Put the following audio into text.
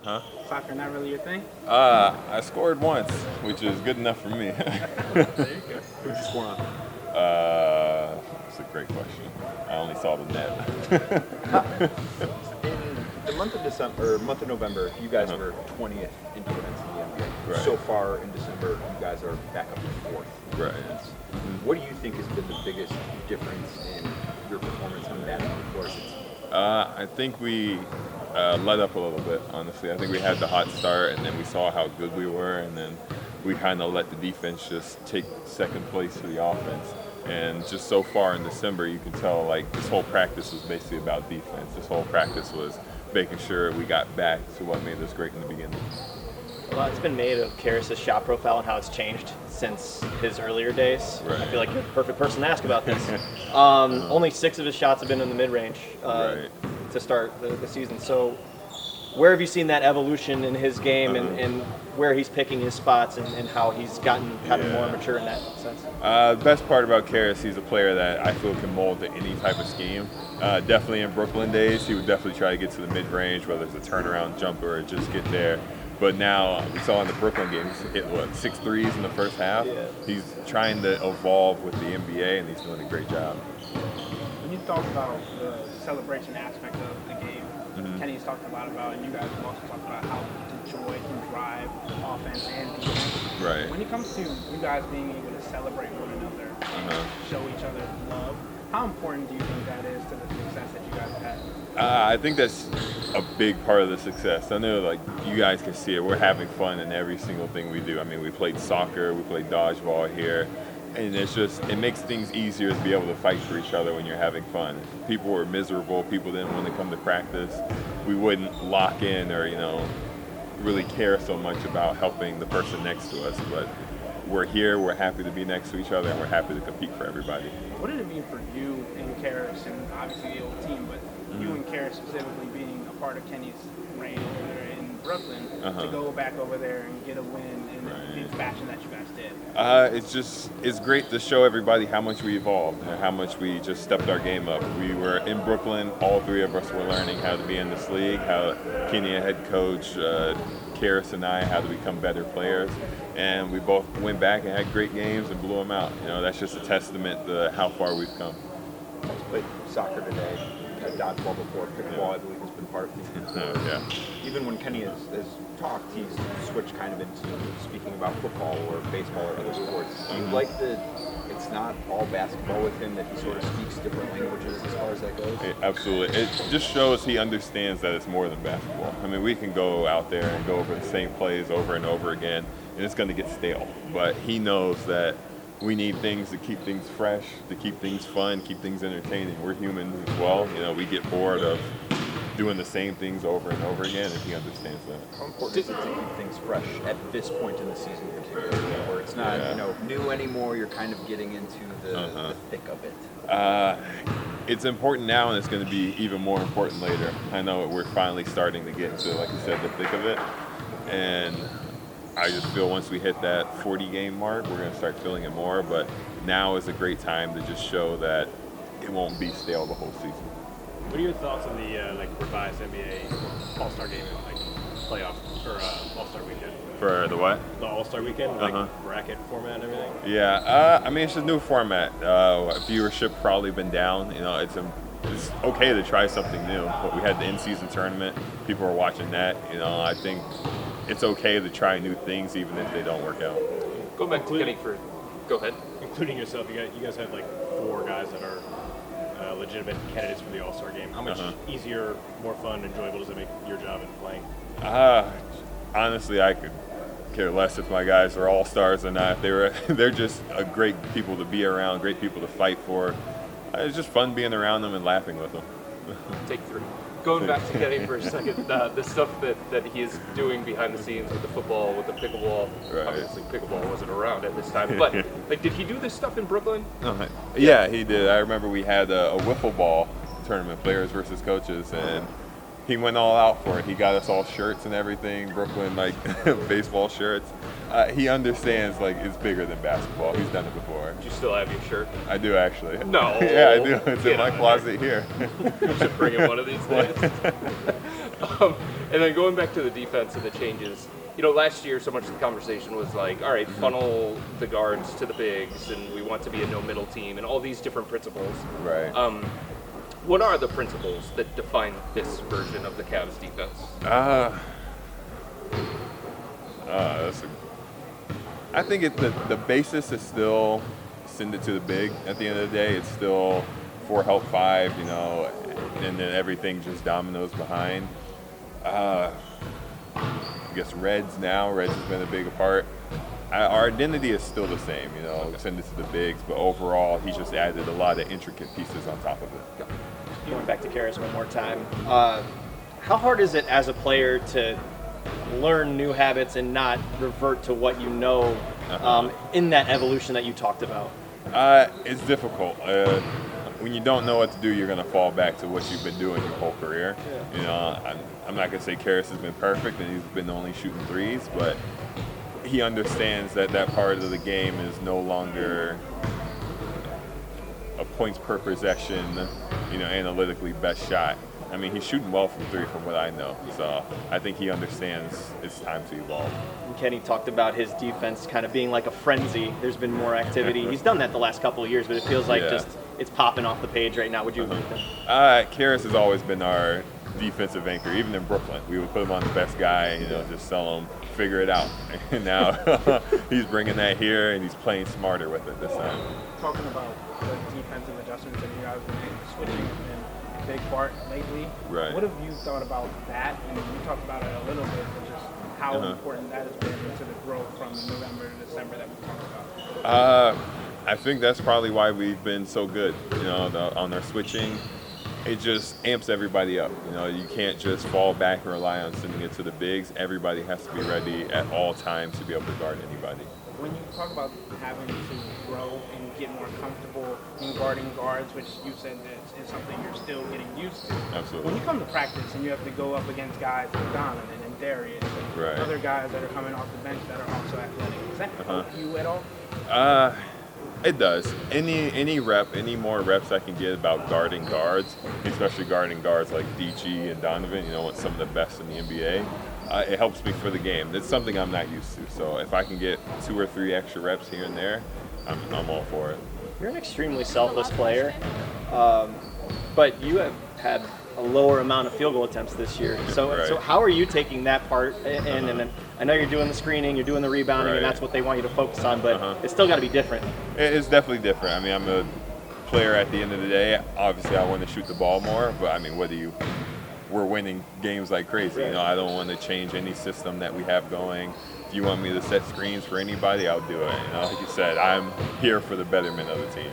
Huh? Soccer not really your thing? I scored once, which is good enough for me. There you go. Who'd you score on? It's a great question. I only saw the net. In the month of December, or month of November, you guys Uh-huh. were 20th in defense in the NBA. Right. So far in December, you guys are back up to 4th in Right. defense. What do you think has been the biggest difference in your performance on that course? I think we let up a little bit, honestly. I think we had the hot start, and then we saw how good we were, and then we kind of let the defense just take second place for the offense. And just so far in December, you can tell like this whole practice was basically about defense. This whole practice was making sure we got back to what made us great in the beginning. A lot's been made of Karras' shot profile and how it's changed since his earlier days. Right. I feel like you're the perfect person to ask about this. Only 6 of his shots have been in the mid-range Right. to start the season. So where have you seen that evolution in his game and where he's picking his spots and how he's gotten more mature in that sense? The best part about Karras, he's a player that I feel can mold to any type of scheme. Definitely in Brooklyn days, he would definitely try to get to the mid-range, whether it's a turnaround jumper or just get there. But now, we saw in the Brooklyn game, he's hit, 6 threes in the first half? Yeah. He's trying to evolve with the NBA, and he's doing a great job. When you talk about the celebration aspect of the game, Kenny's talked a lot about, and you guys have also talked about how the joy can drive offense and defense. Right. When it comes to you guys being able to celebrate one another, show each other love, how important do you think that is to the success that you guys have had? I think that's a big part of the success. I know, like, you guys can see it. We're having fun in every single thing we do. I mean, we played soccer, we played dodgeball here, and it makes things easier to be able to fight for each other when you're having fun. If people were miserable, people didn't want to come to practice, we wouldn't lock in or, really care so much about helping the person next to us. But we're here, we're happy to be next to each other, and we're happy to compete for everybody. What did it mean for you and Karras, and obviously the old team, but you and Karras specifically being a part of Kenny's reign over there in Brooklyn, to go back over there and get a win in the fashion that you guys did? It's great to show everybody how much we evolved and how much we just stepped our game up. We were in Brooklyn, all 3 of us were learning how to be in this league, how Kenny, a head coach, Karras and I, how to become better players. And we both went back and had great games and blew them out. That's just a testament to how far we've come. You guys played soccer today. Dodgeball before, pickleball I believe has been part of the Yeah. Even when Kenny has talked, he's switched kind of into speaking about football or baseball or other sports. Do you like that it's not all basketball with him, that he sort of speaks different languages as far as that goes? Absolutely. It just shows he understands that it's more than basketball. I mean, we can go out there and go over the same plays over and over again, and it's going to get stale. But he knows that we need things to keep things fresh, to keep things fun, keep things entertaining. We're humans as well. We get bored of doing the same things over and over again, and he understands that. How important is it to keep things fresh at this point in the season, particularly, where it's not new anymore? You're kind of getting into the thick of it. It's important now, and it's going to be even more important later. I know we're finally starting to get into, like you said, the thick of it, and I just feel once we hit that 40-game mark, we're going to start feeling it more. But now is a great time to just show that it won't be stale the whole season. What are your thoughts on the revised NBA All-Star Game and playoff or All-Star Weekend? For the what? The All-Star Weekend, bracket format and everything. Yeah, I mean, it's a new format. Viewership probably been down. It's okay to try something new. But we had the in-season tournament. People were watching that. I think it's okay to try new things even if they don't work out. Go back to Kenny for. Go ahead. Including yourself, you guys have 4 guys that are legitimate candidates for the All-Star Game. How much easier, more fun, enjoyable does it make your job in playing? Honestly, I could care less if my guys are all-stars or not. They're just a great people to be around, great people to fight for. It's just fun being around them and laughing with them. Take 3. Going back to Kenny for a second, the stuff that he is doing behind the scenes with the football, with the pickleball. Right. Obviously, pickleball wasn't around at this time, but did he do this stuff in Brooklyn? Yeah, he did. I remember we had a wiffle ball tournament, players versus coaches, and he went all out for it. He got us all shirts and everything, Brooklyn baseball shirts. He understands it's bigger than basketball. He's done it before. Do you still have your shirt? I do actually. No. Yeah, I do. It's in my closet here. You should bring it one of these days. And then going back to the defense and the changes, last year so much of the conversation was like, all right, funnel the guards to the bigs, and we want to be a no-middle team, and all these different principles. Right. What are the principles that define this version of the Cavs defense? I think the basis is still send it to the big. At the end of the day, it's still 4 help 5, and then everything just dominoes behind. I guess Reds has been a big part. Our identity is still the same, send it to the bigs, but overall, he just added a lot of intricate pieces on top of it. Going back to Karras one more time, how hard is it as a player to learn new habits and not revert to what you know in that evolution that you talked about? It's difficult. When you don't know what to do, you're going to fall back to what you've been doing your whole career. Yeah. I'm not going to say Karras has been perfect and he's been only shooting threes, but he understands that part of the game is no longer a points per possession, analytically best shot. I mean, he's shooting well from 3 from what I know. So I think he understands it's time to evolve. And Kenny talked about his defense kind of being like a frenzy. There's been more activity. He's done that the last couple of years, but it feels like just it's popping off the page right now. Would you agree with him? Karras has always been our defensive anchor, even in Brooklyn. We would put him on the best guy, just tell him, figure it out. And now he's bringing that here, and he's playing smarter with it this time. Talking about the defensive adjustments that you guys have been switching in big part lately. Right. What have you thought about that? And you talked about it a little bit, but just how important that has been to the growth from November to December that we talked about. I think that's probably why we've been so good, on our switching. It just amps everybody up. You can't just fall back and rely on sending it to the bigs. Everybody has to be ready at all times to be able to guard anybody. When you talk about having to grow and get more comfortable in guarding guards, which you said that is something you're still getting used to. Absolutely. When you come to practice and you have to go up against guys like Donovan and Darius and other guys that are coming off the bench that are also athletic, does that help you at all? It does. Any more reps I can get about guarding guards, especially guarding guards like DG and Donovan, some of the best in the NBA, it helps me for the game. It's something I'm not used to. So if I can get 2 or 3 extra reps here and there, I'm all for it. You're an extremely selfless player, but you have had a lower amount of field goal attempts this year. So how are you taking that part? And then I know you're doing the screening, you're doing the rebounding, and that's what they want you to focus on, but it's still got to be different. It's definitely different. I mean, I'm a player at the end of the day. Obviously, I want to shoot the ball more, but I mean, we're winning games like crazy. I don't want to change any system that we have going. If you want me to set screens for anybody, I'll do it. Like you said, I'm here for the betterment of the team.